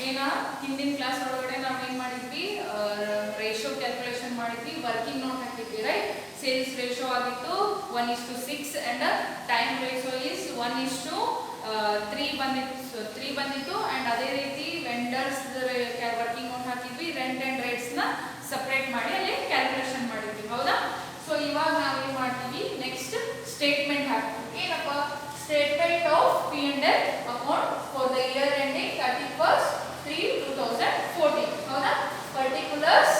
ಏನ ಹಿಂದಿನ ಕ್ಲಾಸ್ ಒಳಗಡೆ ನಾವು ಏನು ಮಾಡಿದ್ವಿ, ರೇಷಿಯೋ ಕ್ಯಾಲ್ಕುಲೇಷನ್ ಮಾಡಿದ್ವಿ, ವರ್ಕಿಂಗ್ ನೋಟ್ ಹಾಕಿದ್ವಿ ರೈಟ್. ಸೇಲ್ಸ್ ರೇಷಿಯೋ ಆಗಿತ್ತು 1:6 ಅಂಡ್ ಟೈಮ್ ರೇಷಿಯೋ ಇಸ್ 1:3 ಬಂದಿತ್ತು. ಅಂಡ್ ಅದೇ ರೀತಿ ವೆಂಡರ್ಸ್ ವರ್ಕಿಂಗ್ ನೋಟ್ ಹಾಕಿದ್ವಿ, ರೆಂಟ್ ಅಂಡ್ ರೇಟ್ಸ್ ನ ಸಪರೇಟ್ ಮಾಡಿ ಅಲ್ಲಿ ಕ್ಯಾಲ್ಕುಲೇಷನ್ ಮಾಡಿದ್ವಿ, ಹೌದಾ. ಸೊ ಇವಾಗ ನಾವೇನ್ ಮಾಡ್ತೀವಿ, ನೆಕ್ಸ್ಟ್ ಸ್ಟೇಟ್ಮೆಂಟ್ ಹಾಕ್ತೀವಿ. ಏನಪ್ಪ statement of P&L account for the year ending 31/3/2014, ಹೌದಾ. Particulars,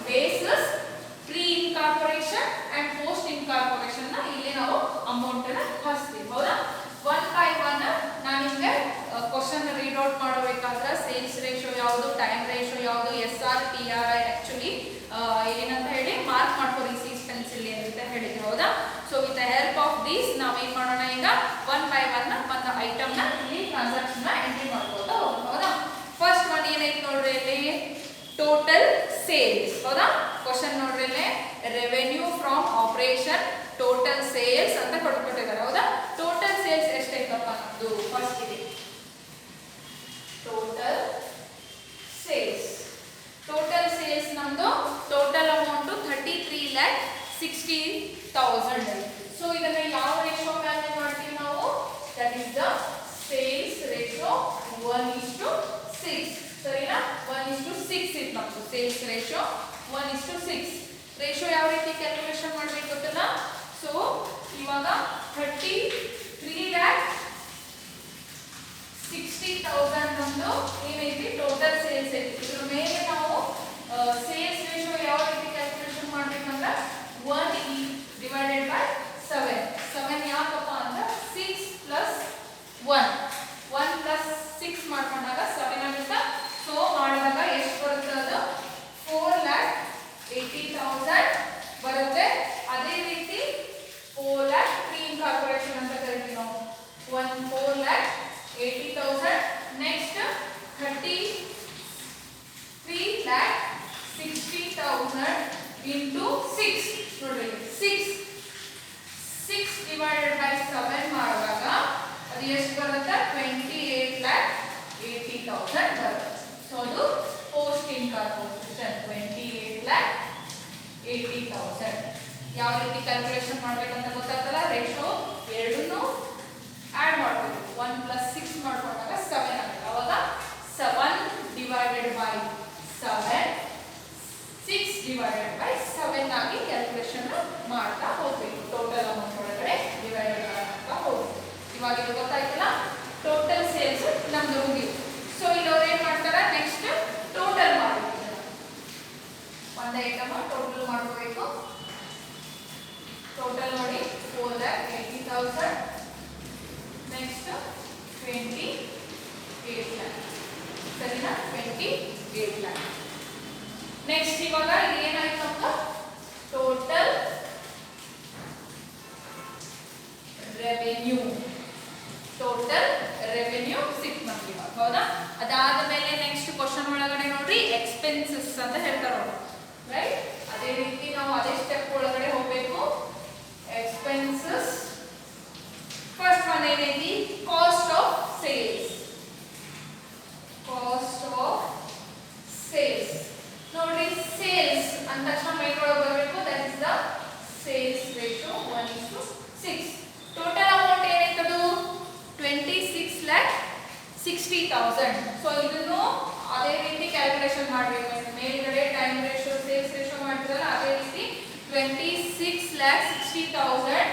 bases, pre incorporation and post incorporation ನ ಇಲ್ಲಿ ನಾವು ಅಮೌಂಟ್ ಅನ್ನ ಹಾಕ್ತೀವಿ, ಹೌದಾ. ಒನ್ ಬೈ ಒನ್ ನಾನು ನಿಮಗೆ ಕ್ವಶನ್ ರೀಡ್ ಔಟ್ ಮಾಡಬೇಕಾದ್ರೆ ಸೇಲ್ಸ್ ರೇಷಿಯೋ ಯಾವುದು, ಟೈಮ್ ರೇಷಿಯೋ ಯಾವುದು, SR TRI ಆಕ್ಚುಲಿ ಏನಂತ ಹೇಳಿ ಮಾರ್ಕ್ ಮಾಡ್ಕೊಳ್ಳಿ ಸೀಸ್ ಪೆನ್ಸಿಲ್ ಅಂತ ಹೇಳಿದ್ವಿ, ಹೌದಾ. So with the help of this ನಾವೇನ್ ಮಾಡೋಣ, ಈಗ ಒನ್ ಬೈ ಒನ್ ಒಂದು ಐಟಮ್ ನ ಇಲ್ಲಿ ಟ್ರಾನ್ಸಾಕ್ಷನ್ ನ ಎಂಟ್ರಿ ಮಾಡ್ಕೊಳ್ತಾ ಹೋಗೋಣ, ಹೌದಾ. ಫಸ್ಟ್ ಒನ್ ಏನೈತೆ ನೋಡ್ರಿ, ಇಲ್ಲಿ ಟೋಟಲ್ ಸೇಲ್ಸ್, ಹೌದಾ. ಕ್ವಶನ್ ನೋಡ್ರಿ, ಇಲ್ಲಿ revenue from operation total sales ಅಂತ ಕೊಟ್ಬಿಟ್ಟಿದ್ದಾರೆ, ಹೌದಾ. ಟೋಟಲ್ ಸೇಲ್ಸ್ ಎಷ್ಟೈತಪ್ಪ ನಮ್ದು, ಫಸ್ಟ್ ಇದೆ ಟೋಟಲ್ ಸೇಲ್ಸ್. ಟೋಟಲ್ ಸೇಲ್ಸ್ ನಮ್ದು ಟೋಟಲ್ ಅಮೌಂಟ್ 33,60,000. ಸೊ ಇದನ್ನ ಯಾವ ರೇಷಿಯೋ ಮೇಲೆ ಮಾಡ್ತೀವಿ ನಾವು, that is the sales ratio 1:6, ಸರಿನಾ. 1:6 ಇದೆ ನಮ್ದು ಸೇಲ್ಸ್ ರೇಷಿಯೋ 1:6. ರೇಷಿಯೋ ಯಾವ ರೀತಿ ಕ್ಯಾಲ್ಕುಲೇಷನ್ ಮಾಡಬೇಕು ಗೊತ್ತಲ್ಲ. ಸೊ ಇವಾಗ 33,60,000 ನಮ್ದು ಏನೈತಿ ಟೋಟಲ್ ಸೇಲ್ಸ್ ಐತಿ. ಇದ್ರ ಮೇಲೆ ನಾವು ಸೇಲ್ಸ್ ರೇಷಿಯೋ ಯಾವ ರೀತಿ ಕ್ಯಾಲ್ಕುಲೇಷನ್ ಮಾಡ್ಬೇಕಂದ್ರೆ 1/7. 7 ಯಾಕಪ್ಪ ಅಂದ್ರೆ 6 + 1 + 6 ಮಾಡ್ಕೊಂಡಾಗ 7 ಆಗುತ್ತೆ. ಸೊ ಮಾಡಿದಾಗ ಎಷ್ಟು ಬರುತ್ತೆ, ಅದು 4,80,000 ಬರುತ್ತೆ. ಅದೇ ರೀತಿ 4 lakh ಪ್ರೀ ಇನ್ಕಾರ್ಪೊರೇಷನ್ ಅಂತ ಕರಿತೀವಿ ನಾವು, 4,80,000. ನೆಕ್ಸ್ಟ್ 33,60,000 into 6 ನೋಡ್ರಿ, 6 ಡಿವೈಡೆಡ್ ಬೈ 7 ಮಾಡಿದಾಗ ಅದು ಎಷ್ಟು ಬರುತ್ತೆ, 28,80,000 ಬರುತ್ತೆ. ಸೊ ಅದು ಪೋಸ್ಟ್ ಇನ್ಕಾರ್ಪೊರೇಷನ್ 28,80,000. ಯಾವ ರೀತಿ ಕ್ಯಾಲ್ಕುಲೇಷನ್ ಮಾಡ್ಬೇಕಂತ ಗೊತ್ತಾಗ್ತಲ್ಲ. ರೇಷಿಯೋ ಎರಡನ್ನೂ ಆಡ್ ಮಾಡಬೇಕು, 1 + 6 ಮಾಡ್ಕೊಂಡಾಗ 7 ಆಗುತ್ತೆ. ಅವಾಗ 7 ಡಿವೈಡೆಡ್ ಬೈ 7, 6 ಡಿವೈಡೆಡ್ ಬೈ 7 ಆಗಿ ಕ್ಯಾಲ್ಕುಲೇಷನ್ ಮಾಡ್ತಾ ಹೋಗ್ಬೇಕು. ಟೋಟಲ್ ಅಮೌಂಟ್ ಒಳಗಡೆ ಡಿವೈಡೆಡ್ ಮಾಡ್ತಾ ಹೋಗ್ಬೇಕು. ಇವಾಗ ಇದು ಗೊತ್ತಾಯ್ತಲ್ಲ, ಟೋಟಲ್ ಸೇಲ್ಸ್ ನಮ್ದು ಮುಗಿತು. ಸೊ ಇಲ್ಲಿ ಅವ್ರು ಏನ್ ಮಾಡ್ತಾರೆ, ನೆಕ್ಸ್ಟ್ ಟೋಟಲ್ ಮಾಡಬೇಕು. ಒಂದು ಐಟಮ್ ಟೋಟಲ್ ಮಾಡ್ಕೋಬೇಕು. ಟೋಟಲ್ ನೋಡಿ 4,80,000. ನೆಕ್ಸ್ಟ್ 28 lakh, ಸರಿನಾ, 28 lakh. ನೆಕ್ಸ್ಟ್ ಇವಾಗ ಇಲ್ಲಿ ಏನಾಯ್ತು ಅಂತ ಟೋಟಲ್ ರೆವೆನ್ಯೂ. ಟೋಟಲ್ ರೆವೆನ್ಯೂ ಸಿಕ್ತು ನಮ್ಗೆ ಇವಾಗ, ಹೌದಾ. ಅದಾದ ಮೇಲೆ ನೆಕ್ಸ್ಟ್ ಕ್ವಶನ್ ಒಳಗಡೆ ನೋಡ್ರಿ ಎಕ್ಸ್ಪೆನ್ಸಸ್ ಅಂತ ಹೇಳ್ತಾರೆ ನೋಡಿ, ರೈಟ್. ಅದೇ ರೀತಿ ನಾವು ಅದೇ ಸ್ಟೆಪ್ ಒಳಗಡೆ ಹೋಗ್ಬೇಕು. ಎಕ್ಸ್ಪೆನ್ಸಸ್ ಫಸ್ಟ್ ಒನ್ ಏನೈತಿ, cost of sales. Cost of sales ನೋಡ್ರಿ, ಸೇಲ್ಸ್ ಅಂದ ತಕ್ಷಣ ಮೈಂಡ್ ಬರಬೇಕು, that is the sales ratio 1:6. Total amount ಏನೈತದು 26,60,000. ಸೊ ಇದನ್ನು ಅದೇ ರೀತಿ ಕ್ಯಾಲ್ಕುಲೇಷನ್ ಮಾಡಬೇಕು. ಮೇಲ್ಗಡೆ ಟೈಮ್ ರೇಷಿಯೋ ಸೇಲ್ಸ್ ರೇಷಿಯೋ ಮಾಡ್ತಿರಲ್ಲ, ಅದೇ ರೀತಿ 26,60,000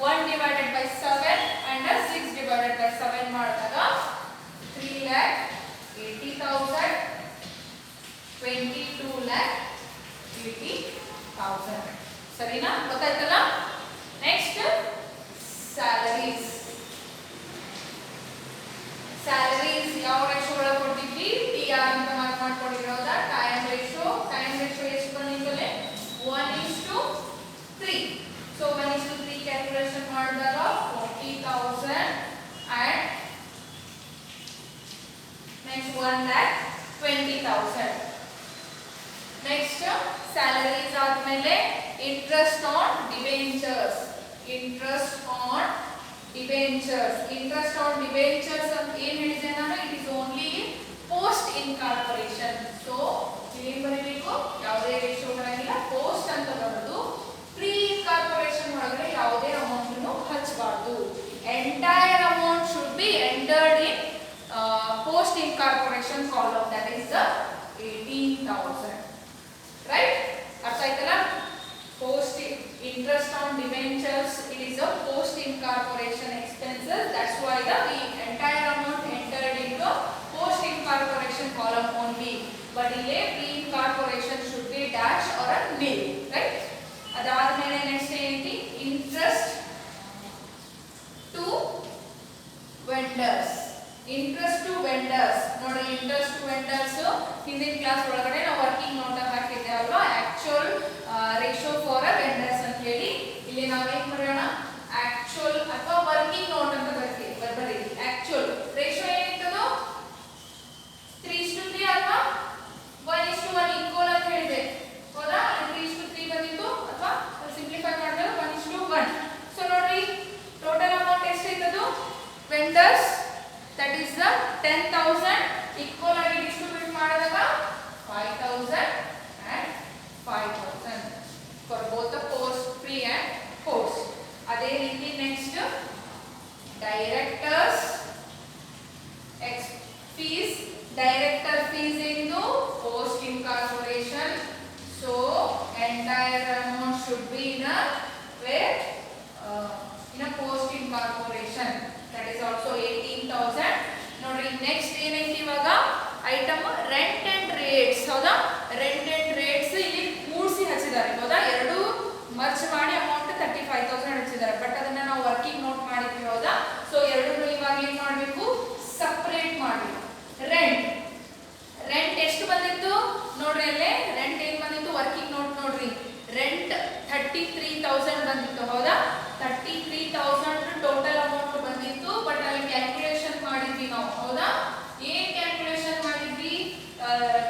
1 divided by 7 and 6 divided by 7 ಮಾಡಿದಾಗ 3,80,000, 22,80,000. ಸರಿನಾ, ಗೊತ್ತಾಯ್ತಲ್ಲ. Next salaries. ಸ್ಯಾಲರೀಸ್ ಯಾವ ರೇಷಿಯೋ ಒಳಗೆ ಕೊಟ್ಟಿದ್ವಿ, TR ಅಂತ ಮಾರ್ಕ್ ಮಾಡ್ಕೊಂಡಿದ್ವಿ, ಹೌದಾ. ಟೈಮ್ ರೇಷಿಯೋ ಎಷ್ಟು ಬಂದಿದೆ, 1:3. ಸೊ 1:3 ಕ್ಯಾಲ್ಕುಲೇಷನ್ ಮಾಡಿದಾಗ 40,000 ಅಂಡ್ ನೆಕ್ಸ್ಟ್ 1,20,000. ನೆಕ್ಸ್ಟ್ ಸ್ಯಾಲರೀಸ್ ಆದ್ಮೇಲೆ interest on debentures. Interest on debentures ಅಂತ ಏನು ಹೇಳಿದೆ ನಾನು, it is only incorporation. So ಇಲ್ಲಿ ಬರೀಬೇಕು ಯಾವುದೇ ರೇಷಿಯೋ ಬರಂಗಿಲ್ಲ, ಪೋಸ್ಟ್ ಅಂತ ಬರೋದು. ಪ್ರೀ ಇನ್ಕಾರ್ಪೊರೇಷನ್ ಒಳಗಡೆ ಯಾವುದೇ ಅಮೌಂಟ್ ಹಚ್ಚಬಾರ್ದು. Entire amount should be entered in post incorporation column, that is the 18,000. right? ಅರ್ಥ ಆಯ್ತಲ್ಲ? post interest on debentures, it is a post incorporation expenses, that's why the entire amount entered into post incorporation column only. but ಇಲ್ಲಿ pre incorporation should be dash or a nil, right? ಅದಾದ್ಮೇಲೆ next ಏನೈತಿ, interest to vendors. Interest to vendors ನೋಡಿ, interest to vendors ಹಿಂದಿನ class ಒಳಗಡೆ ನಾವು working note ಹಾಕಿದ್ದೆ ಅಲ್ವಾ, actual ratio for uh vendors ಅಂತ ಹೇಳಿ. ಇಲ್ಲಿ ನಾವು ಏನು ಬರೆಯೋಣ, ಆಕ್ಚುಯಲ್ ಅಥವಾ ವರ್ಕಿಂಗ್ ನೋಟ್ ಅಂತ ಬರೀರಿ. ಆಕ್ಚುಯಲ್ ರೇಷಿಯೋ ಏನಿತ್ತದು 3:3 ಅಥವಾ 1:1 ಈಕ್ವಲ್ ಅಂತ ಹೇಳಿದೆ, ಹೌದಾ? 3:3 ಬಂದಿತ್ತು, ಅಥವಾ ಸಿಂಪ್ಲಿಫೈ ಮಾಡಿದ್ರೆ 1:1. ಸೊ ನೋಡ್ರಿ, ಟೋಟಲ್ ಅಮೌಂಟ್ ಎಷ್ಟಿತ್ತದು vendors, that is the 10,000 equal ಆಗಿ ಡಿಸ್ಟ್ರಿಬ್ಯೂಟ್ ಮಾಡಿದಾಗ 5,000 and 5,000 for both the post, pre and post. ಅದೇ ರೀತಿ next directors fees. Director fees ಏನು, post incorporation, so entire amount should be in a where in a post incorporation, that is also 18,000. ನೋಡ್ರಿ next ಏನೈತಿ ಇವಾಗ item rent and rates, ಹೌದಾ? Rent and rates ಇಲ್ಲಿ ಕೂಡಿಸಿ ಹಚ್ಚಿದ್ದಾರೆ, ಹೌದಾ? ಎರಡು ಮರ್ಚ್ ಮಾಡಿ ಅಮೌಂಟ್ 35,000 ಹಚ್ಚಿದ್ದಾರೆ, ಬಟ್ ಅದನ್ನ ನಾವು ವರ್ಕಿಂಗ್ ನೋಟ್ ಮಾಡಿದ್ವಿ, ಹೌದಾ? ಸೊ ಎರಡನ್ನೂ ಇವಾಗ ಏನ್ ಮಾಡಬೇಕು, ಸಪರೇಟ್ ಮಾಡಬೇಕು. ರೆಂಟ್ ಎಷ್ಟು ಬಂದಿತ್ತು ನೋಡ್ರಿ, ಅಲ್ಲೇ ರೆಂಟ್ ಏನ್ ಬಂದಿತ್ತು ವರ್ಕಿಂಗ್ ನೋಟ್ ನೋಡ್ರಿ, ರೆಂಟ್ 33,000 ಬಂದಿತ್ತು, ಹೌದಾ? 33,000 ಟೋಟಲ್ ಅಮೌಂಟ್ ಬಂದಿತ್ತು, ಬಟ್ ಅಲ್ಲಿ ಕ್ಯಾಲ್ಕುಲೇಷನ್ ಮಾಡಿದ್ವಿ ನಾವು, ಹೌದಾ? ಏನ್ ಕ್ಯಾಲ್ಕುಲೇಷನ್ ಮಾಡಿದ್ವಿ,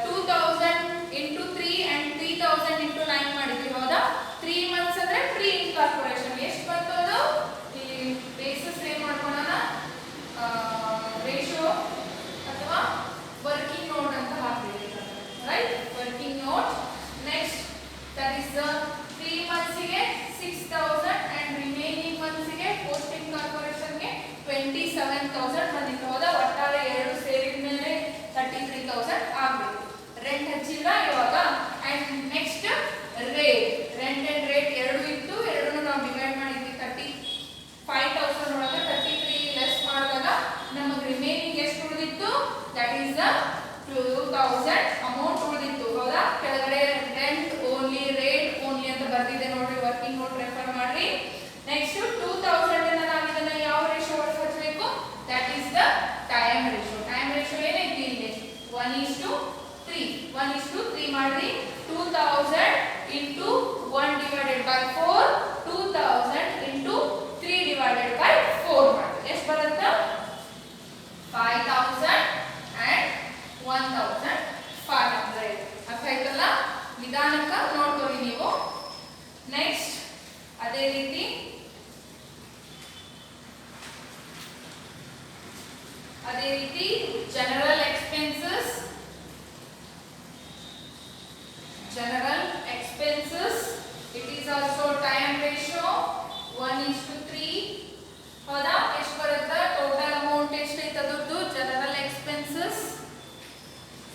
2,000 into 3 and 3,000 into 9 ಮಾಡಿದ್ವಿ, ಹೌದಾ? 3 months ಅಂದ್ರೆ ಪ್ರೀ ಇನ್ಕಾರ್ಪೊರೇಷನ್ ಎಷ್ಟು ಬಂತು ಅದು, ಈ ಬೇಸಿಸ್ ಏನ್ ಮಾಡ್ಕೊಳ್ಳೋಣ, ರೇಷಿಯೋ ಅಥವಾ ವರ್ಕಿಂಗ್ ನೋಟ್ ಅಂತ ಹಾಕ್ಬೇಕು, right? Working note. Next that is the 3 months ಗೆ 6,000 and ರಿಮೈನಿಂಗ್ ಮಂತ್ಸ್ ಗೆ ಪೋಸ್ಟ್ ಇನ್ಕಾರ್ಪೊರೇಷನ್ ಗೆ 27,000 ಬಂದಿತ್ತು, ಹೌದಾ? ಒಟ್ಟಾರೆ ಎರಡು ಸೇರಿದ ಮೇಲೆ 33,000 ಆಗಬೇಕು. ರೆಂಟ್ ಹಚ್ಚಿಲ್ಲ ಇವಾಗ. And next rate, rent and rate ಎರಡು ಇತ್ತು, ಎರಡನ್ನು ನಾವು ಡಿವೈಡ್ ಮಾಡಿದ್ವಿ. 35,000 ಒಳಗೆ 33 ಲೆಸ್ ಮಾಡಿದಾಗ ನಮಗೆ ರಿಮೈನಿಂಗ್ ಎಷ್ಟು ಉಳಿದಿತ್ತು, ದಟ್ ಈಸ್ ದ 2,000 ಅಮೌಂಟ್ ಉಳಿದಿತ್ತು, ಹೌದಾ? ಕೆಳಗಡೆ ರೆಂಟ್ ಓನ್ಲಿ, ರೇಟ್ ಓನ್ಲಿ ಅಂತ ಬರ್ದಿದೆ ನೋಡ್ರಿ, ವರ್ಕಿಂಗ್ ನೋಟ್ ರೆಫರ್ ಮಾಡ್ರಿ. ನೆಕ್ಸ್ಟ್ 2,000 ಅನ್ನ ನಾವು ಇದನ್ನ ಯಾವ ರೇಷಿಯೋ ಒಳಗೆ ಹಚ್ಚಬೇಕು, that is the time ratio. Time ratio ಏನೈತಿ ಇಲ್ಲಿ 1:3. 1:3 ಮಾಡ್ರಿ. 2,000 into 1 divided by 4, 2,000 into 3 divided by 4 ಮಾಡ್ರಿ. ಎಷ್ಟು ಬರುತ್ತೆ, 5,000 and 1,500. ಅರ್ಥ ಆಯ್ತಲ್ಲ? ನಿಧಾನಕ್ಕ ನೋಡ್ಕೊಳ್ಳಿ ನೀವು. ನೆಕ್ಸ್ಟ್ ಅದೇ ರೀತಿ general expenses. It is also time ratio 1:3. ಹೌದಾ? ಎಷ್ಟು ಬರುತ್ತೆ, ಟೋಟಲ್ ಅಮೌಂಟ್ ಎಷ್ಟೈತೆ ಅದರದ್ದು general expenses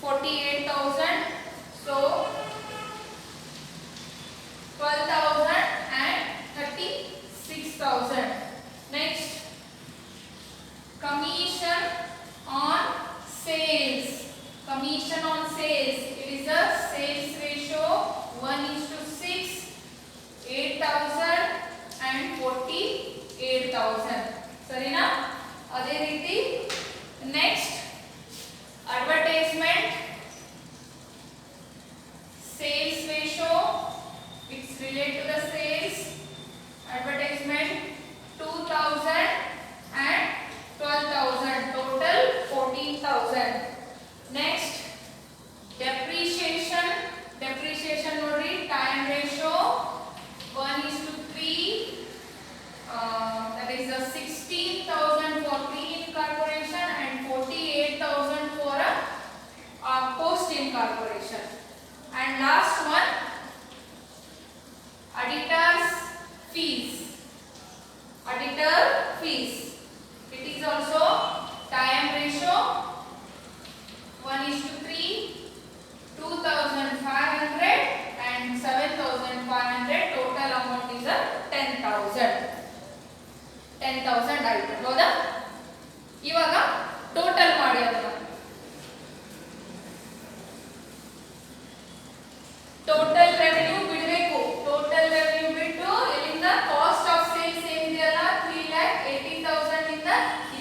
48,000. So 12,000 and 36,000. Next, commission on sale.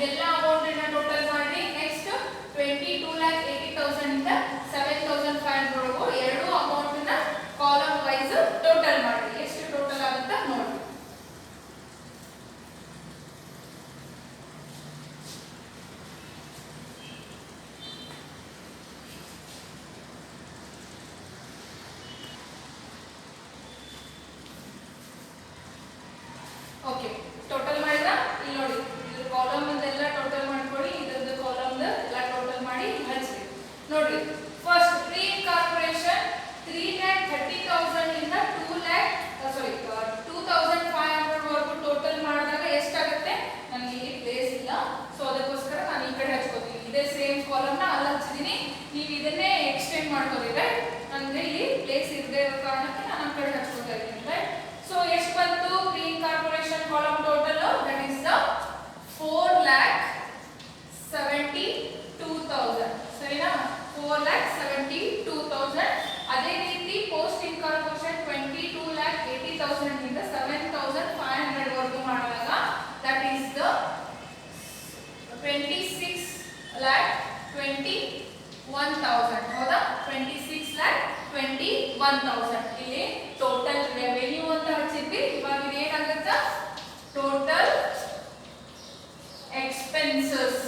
ಇದೆಲ್ಲ ಅಮೌಂಟ್ ಟೋಟಲ್ ಮಾಡಿ ನೆಕ್ಸ್ಟ್ 22,80,000 ಇಂದ 7,500 ವರೆಗೂ ಎರಡು ಅಮೌಂಟ್ ನ ಕಾಲಮ್ ವೈಸ್ ಟೋಟಲ್ ಮಾಡಿ ಎಷ್ಟು ಟೋಟಲ್ ಆಗುತ್ತೆ ನೋಡಿ. ಓಕೆ ಟೋಟಲ್ ಮಾಡಿದ್ರ ಇಲ್ಲಿ ನೋಡಿ ಇದ್ರ ಕಾಲಮ್ ಎಲ್ಲ ಟೋಟಲ್ ಮಾಡ್ಕೊಳ್ಳಿ ಇದ್ರದ್ದು ಕಾಲಮ್ ಎಲ್ಲ ಟೋಟಲ್ ಮಾಡಿ ಹಂಚ್ರಿ ನೋಡ್ರಿ. ಫಸ್ಟ್ ಪ್ರೀ ಕಾರ್ಪೊರೇಷನ್ 3,30,000 ಇಂದ 2,500 ವರೆಗೂ ಟೋಟಲ್ ಮಾಡಿದಾಗ ಎಷ್ಟಾಗುತ್ತೆ ನನಗೆ ಇಲ್ಲಿ ಪ್ಲೇಸ್ ಇಲ್ಲ ಸೊ ಅದಕ್ಕೋಸ್ಕರ ನಾನು ಈ ಕಡೆ ಹಚ್ಕೋತೀನಿ. ಇದೇ ಸೇಮ್ ಕಾಲಮ್ ನ ಅಲ್ಲಿ ಹಚ್ಚಿದೀನಿ ನೀವು ಇದನ್ನೇ ಎಕ್ಸ್ಟೆಂಡ್ ಮಾಡ್ಕೋರಿ ರೈಟ್. ನನಗೆ ಇಲ್ಲಿ ಪ್ಲೇಸ್ ಇರದೇ ಇರೋ ಕಾರಣಕ್ಕೆ ನಾನು ಆ ಕಡೆ ಹಚ್ಕೋತಾ ಇದ್ದೀನಿ ರೈಟ್. ಸೊ ಎಷ್ಟು ಬಂತು pre corporation column total that is the 4,72,000 ಸರಿನಾ 4,72,000. ಅದೇ ರೀತಿ ಪೋಸ್ಟ್ ಇನ್ಕಾರ್ಪೊರೇಷನ್ 22,80,000 ಇಂದ 7,500 ವರೆಗೂ ಮಾಡಿದಾಗ ದಟ್ ಈಸ್ ದ 26,21,000 ಹೌದಾ 26,21,000. ಇಲ್ಲಿ ಟೋಟಲ್ ರೆವೆನ್ಯೂ ಅಂತ ಹಚ್ಚಿದ್ವಿ. ಇವಾಗ ಇದೇನಾಗುತ್ತೆ ಟೋಟಲ್ ಎಕ್ಸ್ಪೆನ್ಸಸ್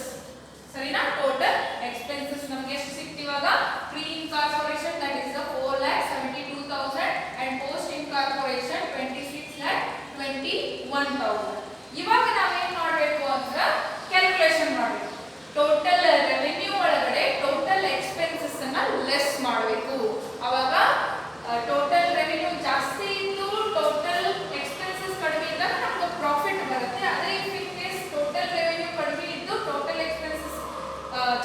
ಸರಿನಾ. ಟೋಟಲ್ ಎಕ್ಸ್ಪೆನ್ಸಸ್ ನಮಗೆ ಎಷ್ಟು ಸಿಕ್ತು ಇವಾಗ pre incorporation that is the 4,72,000 and post incorporation 26,21,000. ಇವಾಗ ನಾವೇನ್ ಮಾಡಬೇಕು ಅಂದ್ರೆ ಕ್ಯಾಲ್ಕುಲೇಷನ್ ಮಾಡಬೇಕು. ಟೋಟಲ್ ರೆವೆನ್ಯೂ ಒಳಗಡೆ ಟೋಟಲ್ ಎಕ್ಸ್ಪೆನ್ಸಸ್ ಅನ್ನ ಲೆಸ್ ಮಾಡಬೇಕು. ಅವಾಗ ಟೋಟಲ್ ರೆವೆನ್ಯೂ ಜಾಸ್ತಿ ಇದ್ದು ಟೋಟಲ್ ಎಕ್ಸ್ಪೆನ್ಸಸ್ ಕಡಿಮೆ ಇದ್ದಾಗ ನಮ್ಗೆ ಪ್ರಾಫಿಟ್ ಬರುತ್ತೆ. ಅದೇ ಇನ್ ಕೇಸ್ ಟೋಟಲ್ ರೆವೆನ್ಯೂ ಕಡಿಮೆ ಇದ್ದು ಟೋಟಲ್ ಎಕ್ಸ್ಪೆನ್ಸಸ್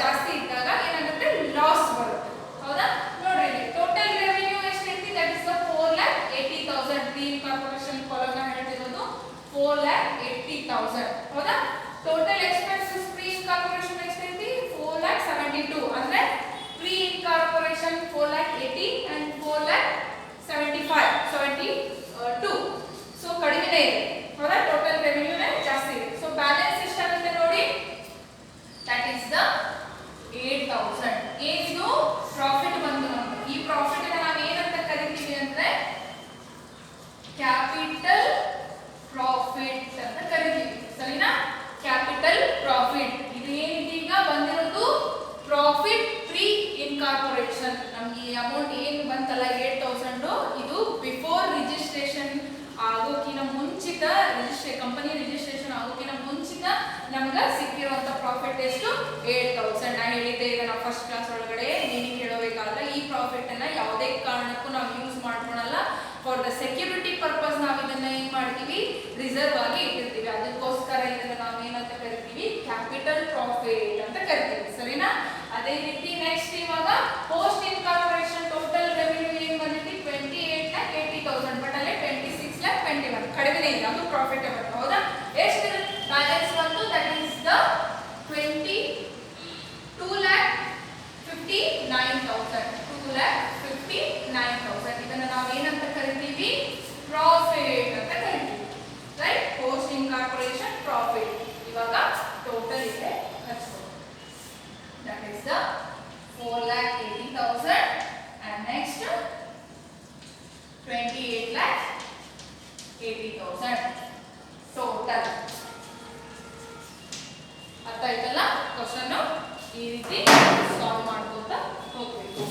ಜಾಸ್ತಿ ಇದ್ದಾಗ ಏನಾಗುತ್ತೆ ಲಾಸ್ ಬರುತ್ತೆ ಹೌದಾ. ನೋಡ್ರಿ ಟೋಟಲ್ ರೆವೆನ್ಯೂ ಎಷ್ಟೈತಿ that is 4,80,000 pre corporation column ನ ಹೇಳ್ತಿರೋದು 4,80,000 ಹೌದಾ. ಟೋಟಲ್ ಎಕ್ಸ್ಪೆನ್ಸಸ್ ಪ್ರೀ ಕಾರ್ಪೊರೇಷನ್ ಎಷ್ಟೈತಿ 4,72 ಅಂದ್ರೆ ಪ್ರೀ ಕಾರ್ಪೊರೇಷನ್ 4,80 and 4,72 ಸೊ ಕಡಿಮೆನೇ ಇದೆ ಹೌದಾ. ಟೋಟಲ್ ರೆವೆನ್ಯೂನೇ ಜಾಸ್ತಿ ಇದೆ. ಸೊ ಬ್ಯಾಲೆನ್ಸ್ ಎಷ್ಟಾಗುತ್ತೆ ನೋಡಿ ದಟ್ ಈಸ್ ದ 8,000. ಏನಿದು ಪ್ರಾಫಿಟ್ ಬಂತು ನಮ್ಗೆ. ಈ ಪ್ರಾಫಿಟ್ ಅನ್ನ ನಾವು ಏನಂತ ಕರಿತೀವಿ ಅಂದ್ರೆ ಕ್ಯಾಪಿಟಲ್ ಪ್ರಾಫಿಟ್ ಅಂತ ಕರಿತೀವಿ ಸರಿನಾ. ಕ್ಯಾಪಿಟಲ್ ಪ್ರಾಫಿಟ್ ಇದು ಏನಿದೀಗ ಬಂದಿರೋದು ಪ್ರಾಫಿಟ್ ಪ್ರೀ ಇನ್ಕಾರ್ಪೊರೇಷನ್. ನಮ್ಗೆ ಈ ಅಮೌಂಟ್ ಏನು ಬಂತಲ್ಲ 8,000 ಇದು ಬಿಫೋರ್ ರಿಜಿಸ್ಟ್ರೇಷನ್ ಆಗೋಕಿನ ಮುಂಚಿತ ಕಂಪನಿ ರಿಜಿಸ್ಟ್ರೇಷನ್ ಆಗೋಕಿನ ಮುಂಚಿತ ನಮ್ಗೆ ಸಿಕ್ಕಿರುವಂತ ಪ್ರಾಫಿಟ್ ಎಷ್ಟು 8,000. ನಾ ಹೇಳಿದ್ದೆ ಈಗ ನಾವು ಫಸ್ಟ್ ಕ್ಲಾಸ್ ಒಳಗಡೆ ಮೀನಿಂಗ್ ಹೇಳೋಬೇಕಾದ್ರೆ ಈ ಪ್ರಾಫಿಟ್ ಅನ್ನ ಯಾವುದೇ ಕಾರಣಕ್ಕೂ ನಾವು ಯೂಸ್ ಮಾಡ್ಕೊಳಲ್ಲ. ಫಾರ್ ದ ಸೆಕ್ಯೂರಿಟಿ ಪರ್ಪಸ್ ನಾವು ಇದನ್ನ ಏನ್ ಮಾಡ್ತೀವಿ ರಿಸರ್ವ್ ಆಗಿ ಇಟ್ಟಿರ್ತೀವಿ. ಅದಕ್ಕೋಸ್ಕರ ಇದನ್ನ ನಾವು ಏನಂತ ಕರಿತೀವಿ ಕ್ಯಾಪಿಟಲ್ ಪ್ರಾಫಿಟ್ ಅಂತ ಕರಿತೀವಿ ಸರಿನಾ. ಅದೇ ರೀತಿ ನೆಕ್ಸ್ಟ್ ಇವಾಗ ಪೋಸ್ಟ್ ಇನ್ಕಾರ್ಪೊರೇಷನ್ ಟೋಟಲ್ ರೆವೆನ್ಯೂ ಏನ್ ಬಂದಿದೆ 28,80,000 ಬಟ್ ಅಲ್ಲಿ 26,21 ಕಡಿಮೆ ಇಲ್ಲ ಅದು ಪ್ರಾಫಿಟ್ ಬರುತ್ತೆ ಹೌದಾ. ಎಷ್ಟು ಬ್ಯಾಲೆನ್ಸ್ ಬಂತು ದಟ್ ಈಸ್ ದ 2,59,000 ಇದನ್ನ ನಾವು ಏನಂತ ಕರಿತೀವಿ ಪ್ರಾಫಿಟ್ ಅಂತ ಕರಿತೀವಿ ರೈಟ್. ಪೋಸ್ಟ್ ಇನ್ಕಾರ್ಪೊರೇಷನ್ ಪ್ರಾಫಿಟ್ ಇವಾಗ ಟೋಟಲ್ ಇದೆ ಹಚ್ಕೊ that is the 4,80,000 and next 28,80,000 total. ಅರ್ಥ ಆಯ್ತಲ್ಲ ಕ್ವಶನ್ ಈ ರೀತಿ ಸಾಲ್ವ್ ಮಾಡ್ಕೋತಾ ಹೋಗ್ಬೇಕು.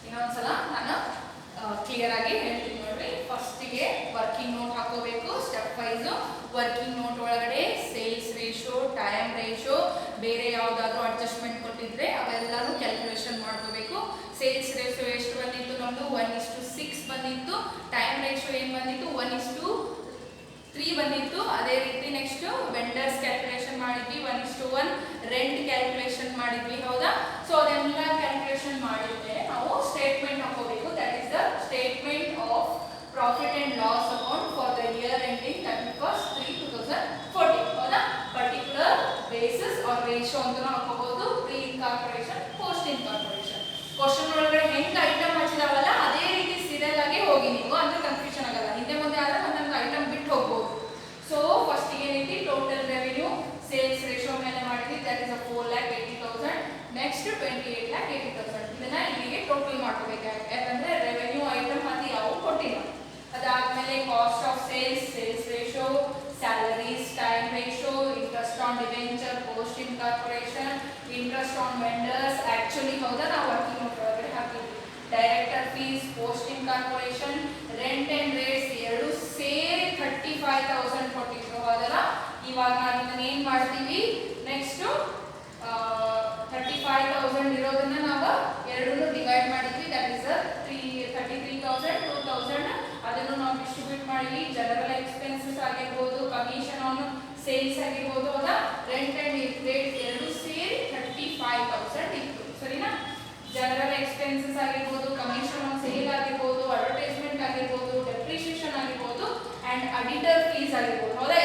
ಇನ್ನೊಂದ್ಸಲ ನಾನು ಕ್ಲಿಯರ್ ಆಗಿ ಹೇಳ್ತೀನಿ ನೋಡ್ರಿ. ಫಸ್ಟಿಗೆ ವರ್ಕಿಂಗ್ ನೋಟ್ ಹಾಕೋಬೇಕು ಸ್ಟೆಪ್ ವೈಸ್. ವರ್ಕಿಂಗ್ ನೋಟ್ ಒಳಗಡೆ ಸೇಲ್ಸ್ ರೇಷಿಯೋ ಟೈಮ್ ರೇಷಿಯೋ ಬೇರೆ ಯಾವ್ದಾದ್ರು ಅಡ್ಜಸ್ಟ್ಮೆಂಟ್ ಕೊಟ್ಟಿದ್ರೆ ಅವೆಲ್ಲಾನು ಕ್ಯಾಲ್ಕುಲೇಷನ್ ಮಾಡ್ಕೋಬೇಕು. ಸೇಲ್ಸ್ ರೇಷಿಯೋ ಎಷ್ಟು ಬಂದಿತ್ತು ನಮ್ದು 1:6 ಬಂದಿತ್ತು. ಟೈಮ್ ರೇಷಿಯೋ ಏನ್ ಬಂದಿತ್ತು 1:3 ಬಂದಿತ್ತು. ಅದೇ ರೀತಿ ನೆಕ್ಸ್ಟ್ ವೆಂಡರ್ಸ್ ಕ್ಯಾಲ್ಕುಲೇಷನ್ ಮಾಡಿದ್ವಿ 1:1. ರೆಂಟ್ ಕ್ಯಾಲ್ಕುಲೇಷನ್ ಮಾಡಿದ್ವಿ ಹೌದಾ. ಸೊ ಅದೆಲ್ಲ ಕ್ಯಾಲ್ಕುಲೇಷನ್ ಮಾಡಿದ್ಮೇಲೆ ನಾವು ಸ್ಟೇಟ್ಮೆಂಟ್ ಹಾಕೋಬೇಕು that is the statement of profit and loss account for the year ending 31/3/2014 ಹೌದಾ. ಪರ್ಟಿಕ್ಯುಲರ್ ಬೇಸಿಸ್ ಆರ್ ರೇಷಿಯೋ ಅಂತ ಹಾಕೋಬಹುದು pre incorporation post incorporation. Question ಒಳಗಡೆ ಹೆಂಗ್ ಐಟಮ್ ಹಚ್ಚಿದಾವಲ್ಲ ಅದೇ ರೀತಿ ಸೀರಿಯಲ್ ಆಗಿ ಹೋಗಿ ನೀವು ಅಂದ್ರೆ ಕನ್ಫ್ಯೂಷನ್ ಆಗಲ್ಲ. ಹಿಂದೆ ಮುಂದೆ ಆದ್ರೆ sales ratio, salaries, time ratio, interest on debenture, post incorporation, interest on vendors, actually ಹೌದಾ ನಾವು ವರ್ಕಿಂಗ್ ನೋಟ್ ಒಳಗಡೆ ಹಾಕಿದ್ವಿ. Director fees, post incorporation, rent and rates ಎರಡು ಸೇರಿ 35,000 ಕೊಟ್ಟಿದ್ರು ಹೌದಲ್ಲ. ಇವಾಗ ನಾವು ಇದನ್ನ ಏನ್ ಮಾಡ್ತೀವಿ, ನೆಕ್ಸ್ಟ್ 35,000 ಇರೋದನ್ನ ನಾವು ಎರಡನ್ನು ಡಿವೈಡ್ ಮಾಡಿದ್ವಿ. ದಟ್ ಇಸ್ 33,000, 2,000 ಅದನ್ನು ನಾವು ಡಿಸ್ಟ್ರಿಬ್ಯೂಟ್ ಮಾಡಿದ್ವಿ. ಜನರಲ್ ಎಕ್ಸ್ಪೆನ್ಸಸ್ ಆಗಿರ್ಬೋದು, ಕಮಿಷನ್ ಆನ್ ಸೇಲ್ಸ್ ಆಗಿರ್ಬೋದು, ಹೌದಾ. ರೆಂಟ್ ಅಂಡ್ ರೇಟ್ ಎರಡು ಸೇರಿ 35,000 ಇತ್ತು, ಸರಿನಾ. ಜನರಲ್ ಎಕ್ಸ್ಪೆನ್ಸಸ್ ಆಗಿರ್ಬೋದು, ಕಮಿಷನ್ ಆನ್ ಸೇಲ್ ಆಗಿರ್ಬೋದು, ಅಡ್ವರ್ಟೈಸ್ಮೆಂಟ್ ಆಗಿರ್ಬೋದು, ಡೆಪ್ರಿಸಿಯೇಷನ್ ಆಗಿರ್ಬೋದು ಅಂಡ್ ಅಡಿಟರ್ ಫೀಸ್ ಆಗಿರ್ಬೋದು, ಹೌದಾ.